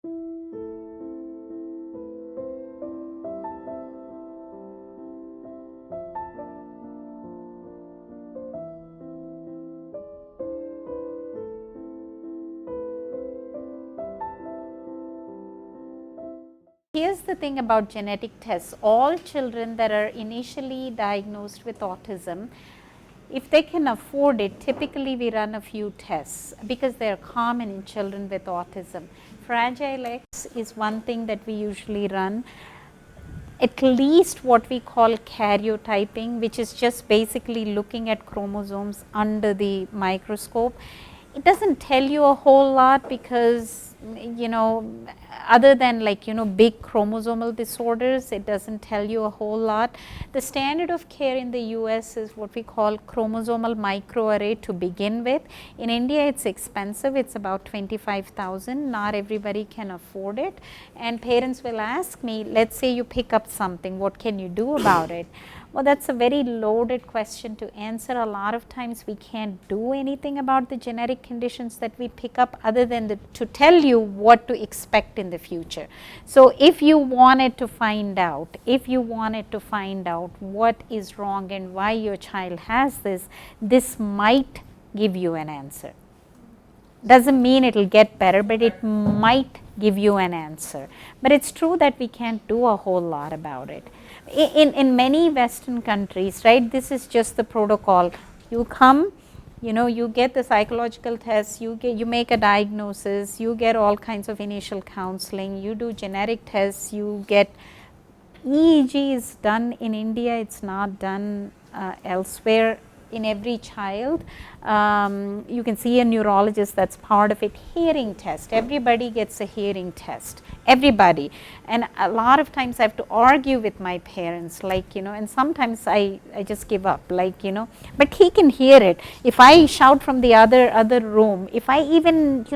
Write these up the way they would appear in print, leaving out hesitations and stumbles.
Here's the thing about genetic tests. All children that are initially diagnosed with autism, if they can afford it, typically we run a few tests because they are common in children with autism. Fragile X is one thing that we usually run. At least what we call karyotyping, which is just basically looking at chromosomes under the microscope. It doesn't tell you a whole lot because, other than big chromosomal disorders, it doesn't tell you a whole lot. The standard of care in the US is what we call chromosomal microarray to begin with. In India, it's expensive. It's about 25,000. Not everybody can afford it. And parents will ask me, let's say you pick up something, what can you do about it? Well, that's a very loaded question to answer. A lot of times we can't do anything about the genetic conditions that we pick up other than to tell you what to expect in the future. So, if you wanted to find out, what is wrong and why your child has this might give you an answer. Doesn't mean it will get better, but it might give you an answer. But it's true that we can't do a whole lot about it. In many Western countries, right, this is just the protocol. You come, you get the psychological tests, you make a diagnosis, you get all kinds of initial counseling, you do genetic tests, you get EEG is done in India, it's not done elsewhere. In every child, you can see a neurologist, that's part of it. Hearing test, everybody gets a hearing test, everybody. And a lot of times I have to argue with my parents, and sometimes I just give up, but he can hear it. If I shout from the other room, if I even,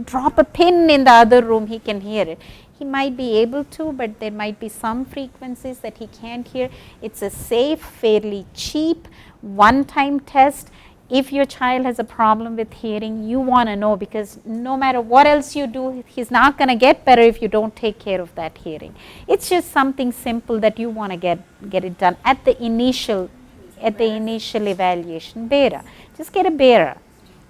drop a pin in the other room, he can hear it. He might be able to, but there might be some frequencies that he can't hear. It's a safe, fairly cheap, one-time test. If your child has a problem with hearing, you want to know, because no matter what else you do, he's not going to get better if you don't take care of that hearing. It's just something simple that you want to get it done at the initial evaluation. Beta, just get a beta.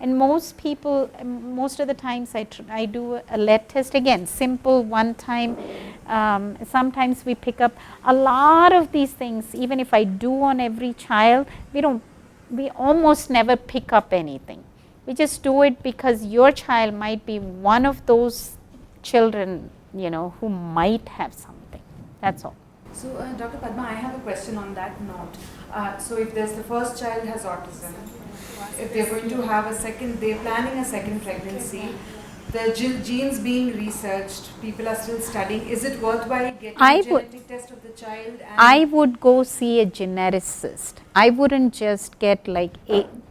And most people, most of the times I do a lead test, again, simple, one time. Sometimes we pick up a lot of these things. Even if I do on every child, we almost never pick up anything. We just do it because your child might be one of those children, who might have something. That's all. So, Dr. Padma, I have a question on that note. So, if there's the first child has autism, if they're going to have they're planning a second pregnancy, the genes being researched, people are still studying, is it worthwhile getting a genetic test of the child? I would go see a geneticist. I wouldn't just get a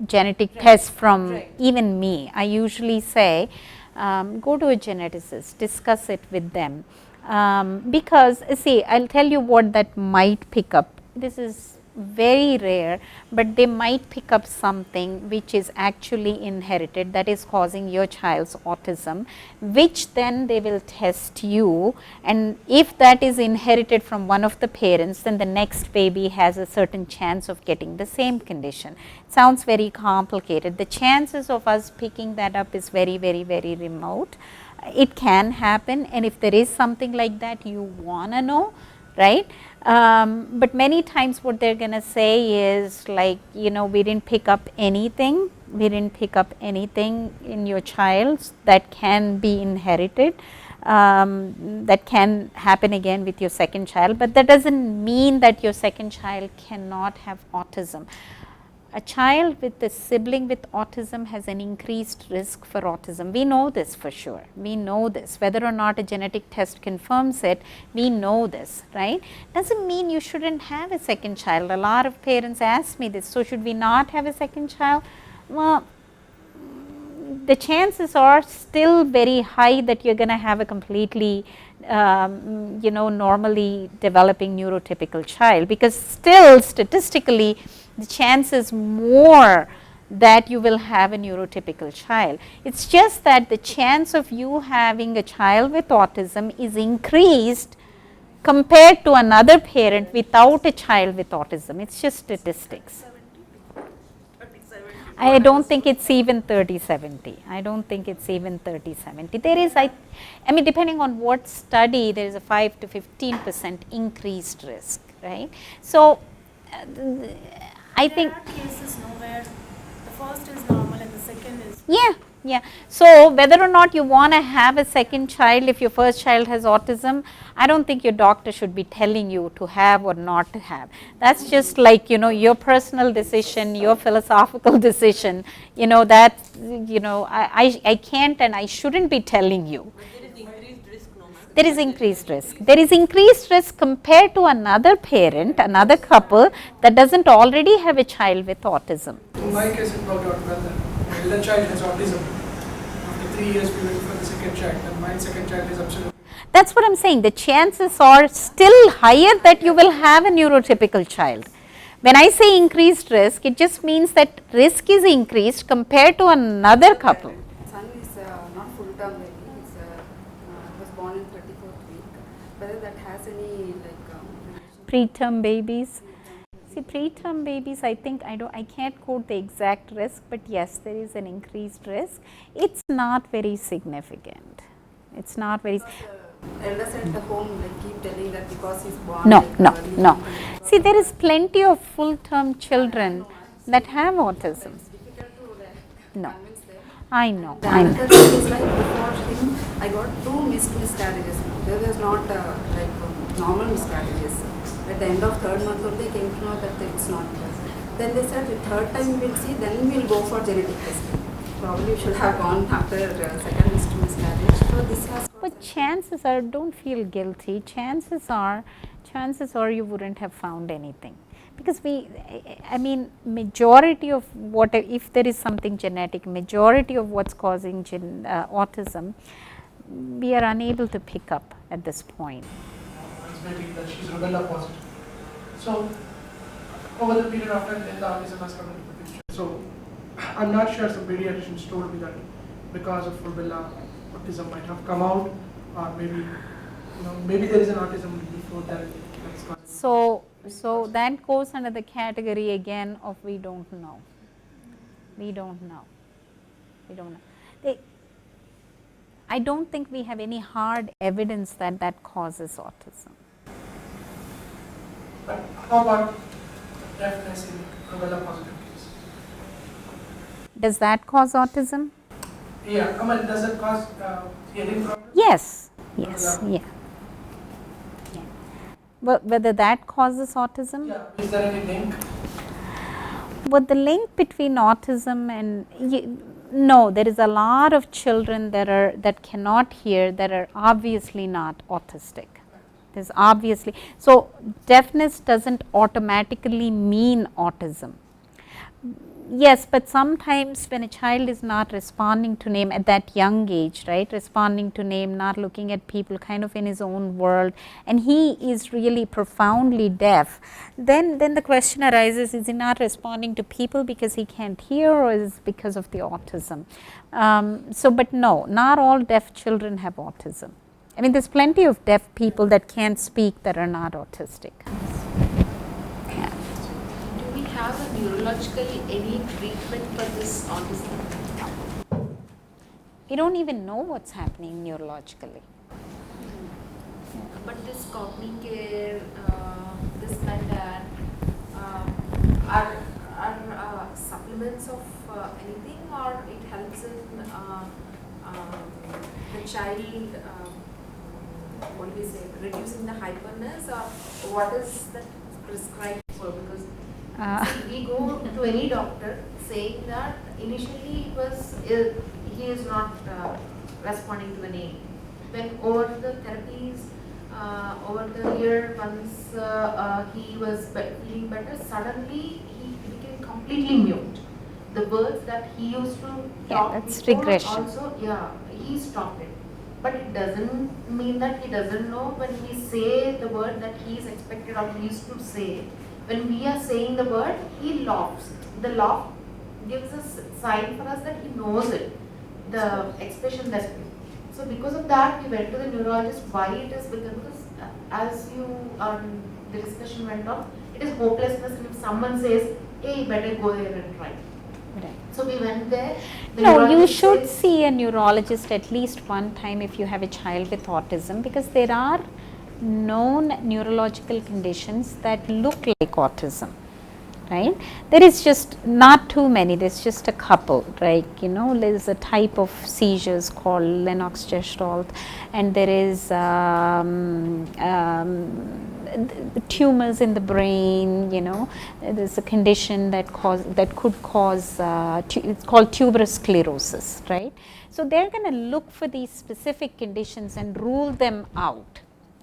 genetic test from even me. I usually say, go to a geneticist, discuss it with them. Because see, I'll tell you what that might pick up. This is very rare, but they might pick up something which is actually inherited, that is causing your child's autism, which then they will test you, and if that is inherited from one of the parents, then the next baby has a certain chance of getting the same condition. It sounds very complicated. The chances of us picking that up is very, very, very remote. It can happen, and if there is something like that, you want to know, right? But many times what they're going to say is we didn't pick up anything. We didn't pick up anything in your child that can be inherited, that can happen again with your second child. But that doesn't mean that your second child cannot have autism. A child with a sibling with autism has an increased risk for autism. We know this for sure. We know this. Whether or not a genetic test confirms it, we know this, right? Doesn't mean you shouldn't have a second child. A lot of parents ask me this. So, should we not have a second child? Well, the chances are still very high that you're going to have a completely normally developing neurotypical child, because still statistically the chance is more that you will have a neurotypical child. It's just that the chance of you having a child with autism is increased compared to another parent without a child with autism. It's just statistics. I don't think it's even 30-70. I don't think it's even 30-70. There is, I mean, depending on what study, there is a 5 to 15% increased risk, right? So, I think. There are cases where the first is normal and the second is. Yeah. So, whether or not you want to have a second child, if your first child has autism, I don't think your doctor should be telling you to have or not to have. That's just like, your personal decision, your philosophical decision, that, I can't and I shouldn't be telling you. There is increased risk. There is increased risk compared to another parent, another couple that doesn't already have a child with autism. In my case, it worked out well. My elder child has autism. After 3 years, we went for the second child, and my second child is absolutely. That's what I'm saying. The chances are still higher that you will have a neurotypical child. When I say increased risk, it just means that risk is increased compared to another couple. Son is not full term baby. Was born in 34th week. Whether that has any Preterm babies. See, preterm babies, I think I can't quote the exact risk, but yes, there is an increased risk. It's not very significant. It's not very. Elders at the home keep telling that because he's born. No. See, there is plenty of full-term children that have autism. It's difficult to No. convince them. I know. The other thing is before him, I got 2 miscarriages. There was not normal miscarriages. At the end of 3rd month only, they came to know that it's not. Then they said the 3rd time we'll see, then we'll go for genetic testing. Probably should have gone after second miscarriage. So this has. But chances are, don't feel guilty. Chances are you wouldn't have found anything. Because majority of if there is something genetic, majority of what's causing autism, we are unable to pick up at this point. Maybe that she's rubella positive. So, over the period after then the autism has come into the picture. So, I'm not sure some pediatricians told me that because of rubella, autism might have come out, or maybe there is an autism before that. So that goes under the category again of we don't know. I don't think we have any hard evidence that causes autism. But how about deafness in rubella positive case? Does that cause autism? Yeah, does it cause hearing problems? Yes. Yeah. But whether that causes autism? Yeah. Is there any link? But the link between autism and no, there is a lot of children that cannot hear that are obviously not autistic. There's obviously, so deafness doesn't automatically mean autism. Yes, but sometimes when a child is not responding to name at that young age, right, responding to name, not looking at people, kind of in his own world, and he is really profoundly deaf, then the question arises, is he not responding to people because he can't hear, or is it because of the autism? But no, not all deaf children have autism. I mean, there's plenty of deaf people that can't speak that are not autistic. Do we have neurologically any treatment for this autism? We don't even know what's happening neurologically. But this cognicare, this and that, are supplements of anything, or it helps in the child, what do we say, reducing the hyperness, or what is that prescribed for? Because we go to any doctor saying that initially he is not responding to any. When over the therapies, over the year, once he was feeling better, suddenly he became completely mute. The words that he used to talk that's before regression. also, he stopped it. But it doesn't mean that he doesn't know when we say the word that he is expected or he used to say. When we are saying the word, he laughs. The laugh gives a sign for us that he knows it, the expression that. So because of that, we went to the neurologist. Why it is? Because as you the discussion went on, it is hopelessness, and if someone says, "Hey, you better go there and try." Right. So we went there. The No, you neurologist should says- see a neurologist at least one time if you have a child with autism, because there are known neurological conditions that look like autism, right? There is just not too many, there's just a couple, right? You know, there's a type of seizures called Lennox-Gestalt, and there is the tumors in the brain, you know, there's a condition that could cause, it's called tuberous sclerosis, right? So they're going to look for these specific conditions and rule them out,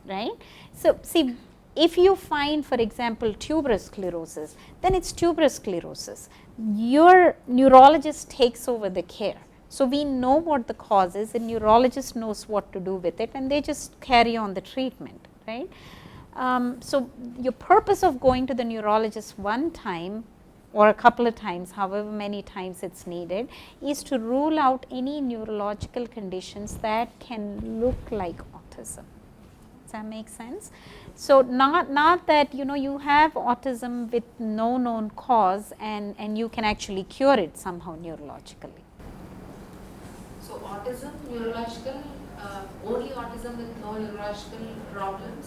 right? So see, if you find, for example, tuberous sclerosis, then it's tuberous sclerosis. Your neurologist takes over the care. So we know what the cause is, and neurologist knows what to do with it, and they just carry on the treatment, right? So your purpose of going to the neurologist one time or a couple of times, however many times it's needed, is to rule out any neurological conditions that can look like autism. Does that make sense? So not that, you know, you have autism with no known cause and you can actually cure it somehow neurologically. So autism, neurological, only autism with no neurological problems,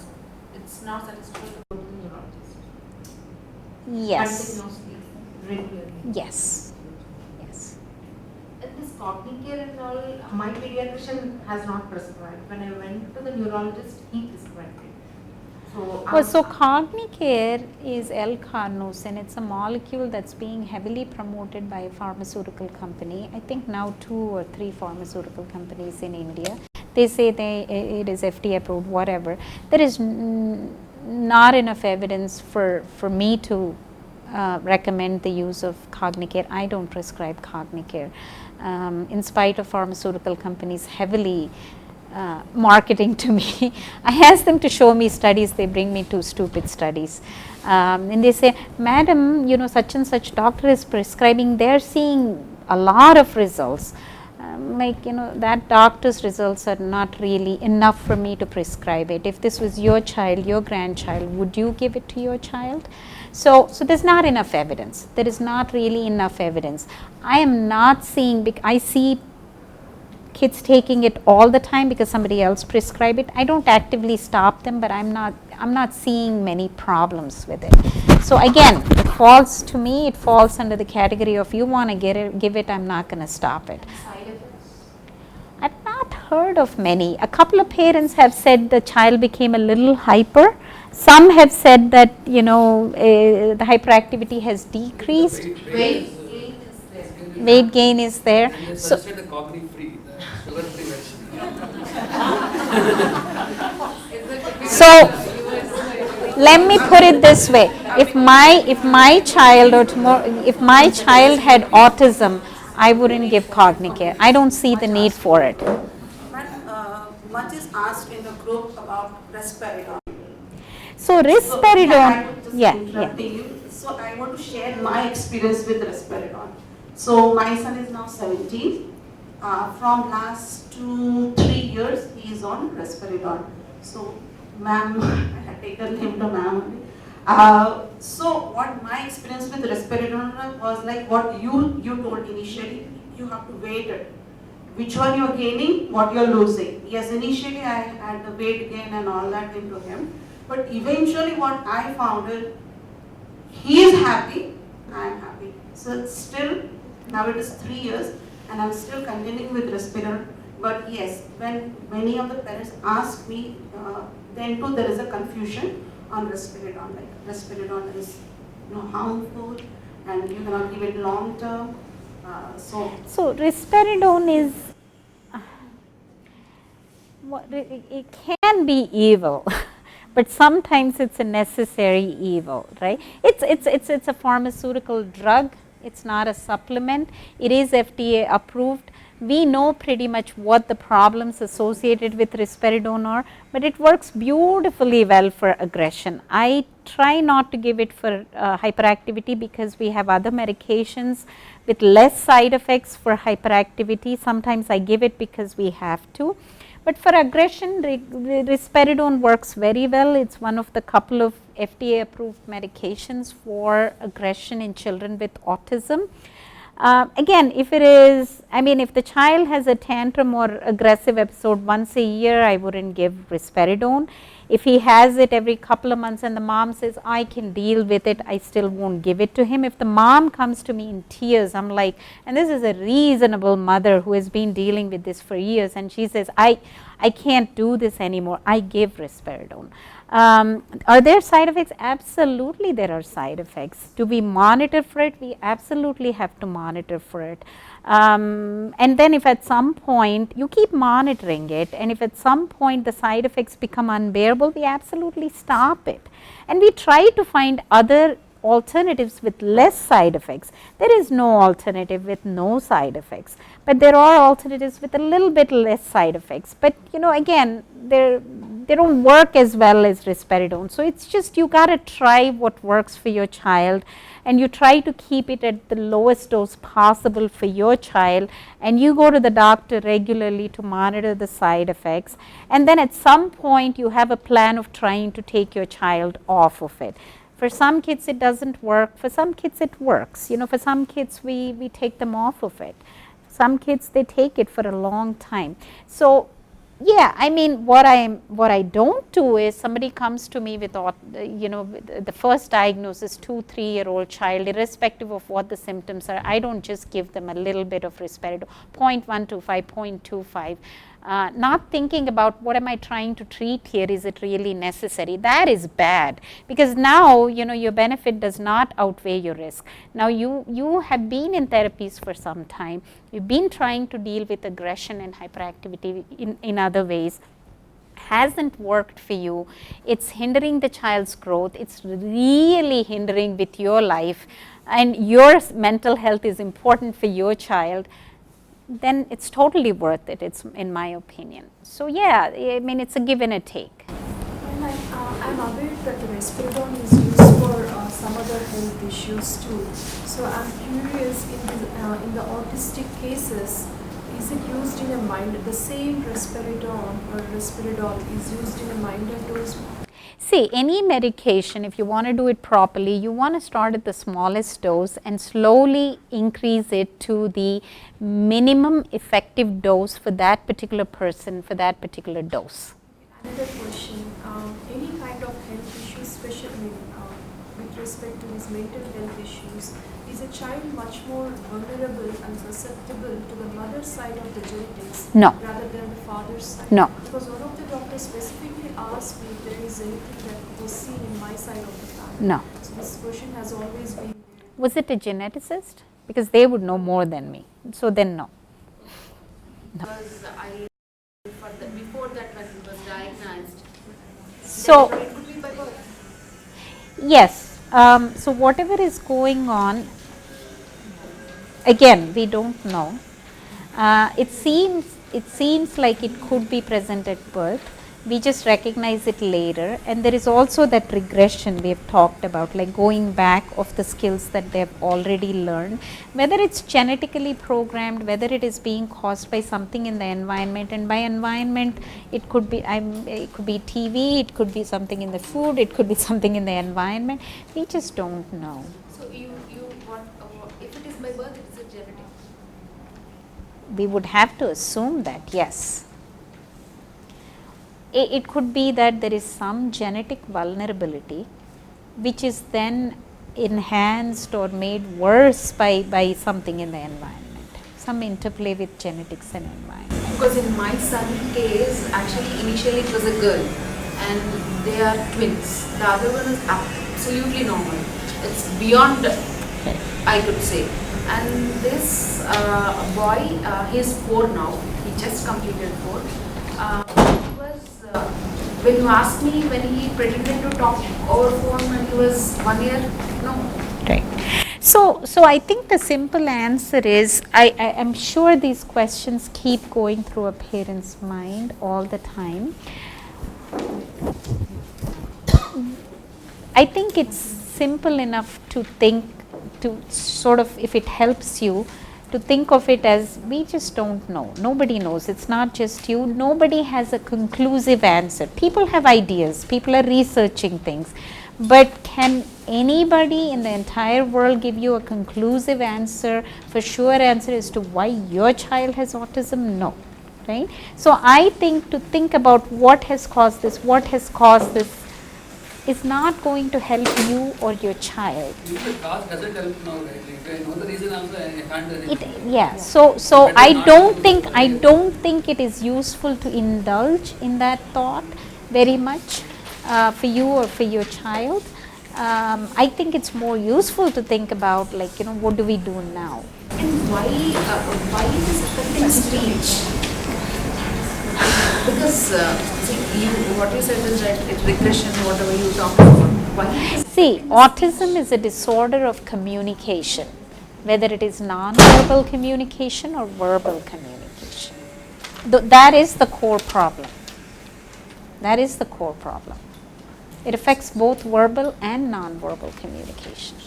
it's not satisfactory to go to the neurologist. Yes. Continuously, regularly. Yes. Yes. And this Cognicare and all, my pediatrician has not prescribed. When I went to the neurologist, he prescribed it. So Cognicare is L-carnosine. It's a molecule that's being heavily promoted by a pharmaceutical company. I think now 2 or 3 pharmaceutical companies in India. They say it is FDA approved, whatever. There is not enough evidence for me to recommend the use of Cognicare. I don't prescribe Cognicare. In spite of pharmaceutical companies heavily marketing to me. I ask them to show me studies, they bring me 2 stupid studies. And they say, "Madam, you know, such and such doctor is prescribing, they are seeing a lot of results." Like, you know, that doctor's results are not really enough for me to prescribe it. If this was your child, your grandchild, would you give it to your child? So there's not enough evidence. There is not really enough evidence. I am not seeing, I see kids taking it all the time because somebody else prescribe it. I don't actively stop them, but I'm not seeing many problems with it. So again, it falls to me, it falls under the category of you want to give it, I'm not going to stop it. side effects? I've not heard of many. A couple of parents have said the child became a little hyper. Some have said that, you know, the hyperactivity has decreased. Weight gain is there. Weight gain is there. And they So, suggested the cognitive free, the sugar-free medicine. so let me put it this way: if my child or tomorrow, if my child had autism, I wouldn't give Cognicare. I don't see the need for it. But much is asked in the group about risperidone. So risperidone, yeah. So I want to share my experience with risperidone. So my son is now 17. From last 2-3 years, he is on risperidone. So, ma'am, I had taken him to ma'am. So what my experience with risperidone was like what you told initially. You have to weight it. Which one you are gaining, what you are losing. Yes, initially I had the weight gain and all that into him. But eventually what I found is, he is happy, I am happy. So still, now it is 3 years and I am still continuing with risperidone. But yes, when many of the parents ask me, then too there is a confusion on risperidone. Like risperidone is harmful and you cannot give it long term. So risperidone is, it can be evil. But sometimes it's a necessary evil, right? It's a pharmaceutical drug, It's not a supplement. It is FDA approved. We know pretty much what the problems associated with risperidone are, but it works beautifully well for aggression. I try not to give it for hyperactivity because we have other medications with less side effects for hyperactivity. Sometimes I give it because we have to. But for aggression, risperidone works very well. It's one of the couple of FDA approved medications for aggression in children with autism. Again, if it is, I mean, if the child has a tantrum or aggressive episode once a year, I wouldn't give risperidone. If he has it every couple of months and the mom says, I can deal with it, I still won't give it to him. If the mom comes to me in tears, I'm like, and this is a reasonable mother who has been dealing with this for years, and she says, I can't do this anymore, I give risperidone. Are there side effects? Absolutely there are side effects. Do we monitor for it? We absolutely have to monitor for it. And then if at some point you keep monitoring it, and if at some point the side effects become unbearable, we absolutely stop it. And we try to find other alternatives with less side effects. There is no alternative with no side effects, but there are alternatives with a little bit less side effects. But again, they don't work as well as risperidone. So it's just you got to try what works for your child, and you try to keep it at the lowest dose possible for your child, and you go to the doctor regularly to monitor the side effects, and then at some point you have a plan of trying to take your child off of it. For some kids it doesn't work, for some kids it works. For some kids we take them off of it. Some kids, they take it for a long time. So yeah, I mean, what I don't do is somebody comes to me with the first diagnosis, 2-3-year-old child, irrespective of what the symptoms are. I don't just give them a little bit of risperidone, 0.125, 0.25. Not thinking about what am I trying to treat here, is it really necessary? That is bad, because now your benefit does not outweigh your risk. Now you have been in therapies for some time, you've been trying to deal with aggression and hyperactivity in other ways, hasn't worked for you, it's hindering the child's growth, it's really hindering with your life, and your mental health is important for your child, then it's totally worth it, it's in my opinion. So yeah, I mean, it's a give and a take. And I'm aware that the risperidone is used for some other health issues too. So I'm curious, in the autistic cases, is it used in a the same risperidone or risperidol is used in a minor dose? See, any medication, if you want to do it properly, you want to start at the smallest dose and slowly increase it to the minimum effective dose for that particular person, for that particular dose. Another question, any kind of health issues, especially with respect to these mental health issues, is a child much more vulnerable and susceptible to the mother's side of the genetics rather than the father's side? No. Because one of the doctors specifically asked me if there is anything that was seen in my side of the family. No. So this question has always been. Was it a geneticist? Because they would know more than me. So then no. Because before that when it was diagnosed, So it could be by birth. yes, so whatever is going on, again, we don't know. It seems like it could be present at birth. We just recognize it later, and there is also that regression we have talked about, like going back of the skills that they have already learned, whether it's genetically programmed, whether it is being caused by something in the environment, and by environment it could be TV, it could be something in the food, it could be something in the environment. We just don't know. So you want, if it is by birth, it is a genetic. We would have to assume that, yes. It could be that there is some genetic vulnerability which is then enhanced or made worse by something in the environment, some interplay with genetics and environment. Because in my son's case, actually initially it was a girl and they are twins. The other one is absolutely normal. It's beyond, I could say. And this boy, he is 4 now. He just completed 4. He was, when you asked me when he pretended to talk over phone when he was 1 year, no. Right. So I think the simple answer is, I am sure these questions keep going through a parent's mind all the time. I think it's simple enough to think, to sort of, if it helps you, to think of it as, we just don't know. Nobody knows. It's not just you. Nobody has a conclusive answer. People have ideas. People are researching things. But can anybody in the entire world give you a conclusive answer, for sure answer as to why your child has autism? No. Right? So I think to think about what has caused this, is not going to help you or your child. The cause doesn't help now, right? If I know the reason also, I can't do anything. Yeah, so I don't think it is useful to indulge in that thought very much for you or for your child. I think it's more useful to think about, like, what do we do now? And why it is affecting speech? Because what you said is right, it's regression, whatever you talk about. Why? See, autism is a disorder of communication, whether it is non-verbal communication or verbal communication. That is the core problem. That is the core problem. It affects both verbal and non-verbal communication.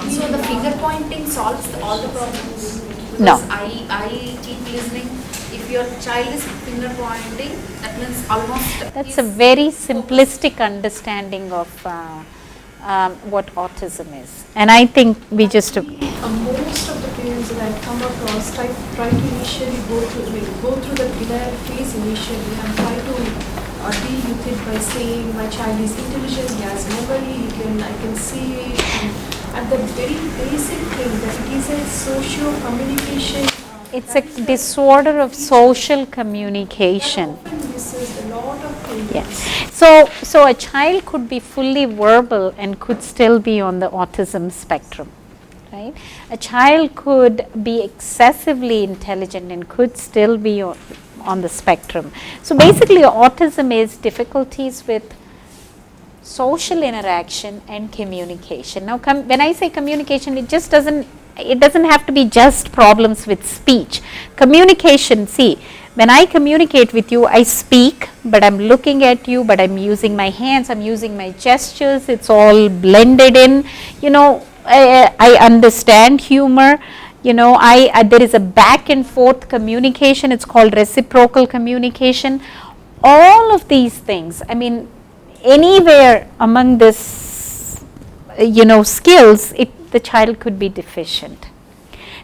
So the finger pointing solves all the problems? Because No. I keep listening. If your child is finger pointing, that means almost. That's a very simplistic understanding of what autism is. And I think we just took. Most of the parents that I come across try to initially go through the denial phase initially and try to deal with it by saying my child is intelligent, he has memory, I can see it. And the very basic thing that it is a socio-communication. It's a disorder of social communication. That often misses a lot of things. Yes. So a child could be fully verbal and could still be on the autism spectrum, right? A child could be excessively intelligent and could still be on the spectrum. So basically, autism is difficulties with social interaction and communication. Now, when I say communication, it doesn't have to be just problems with speech. Communication, see, when I communicate with you, I speak, but I'm looking at you, but I'm using my hands, I'm using my gestures, it's all blended in. I understand humor. There is a back and forth communication, it's called reciprocal communication. All of these things, I mean, anywhere among this, skills, the child could be deficient.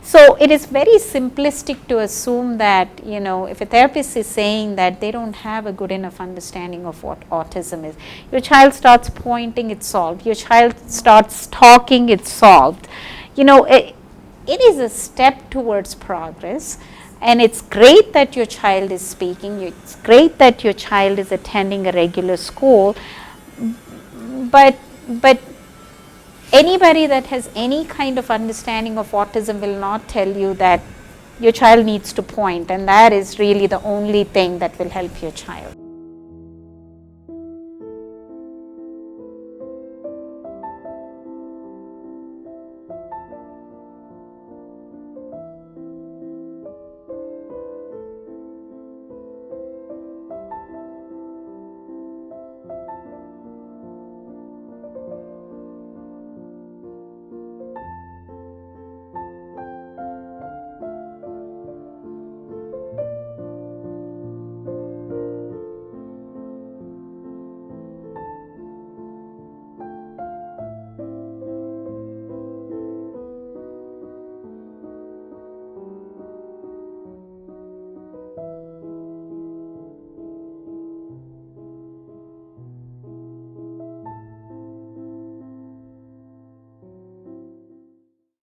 So it is very simplistic to assume that, if a therapist is saying that they don't have a good enough understanding of what autism is, your child starts pointing, it's solved. Your child starts talking, it's solved. It is a step towards progress. And it's great that your child is speaking, it's great that your child is attending a regular school, but anybody that has any kind of understanding of autism will not tell you that your child needs to point, and that is really the only thing that will help your child.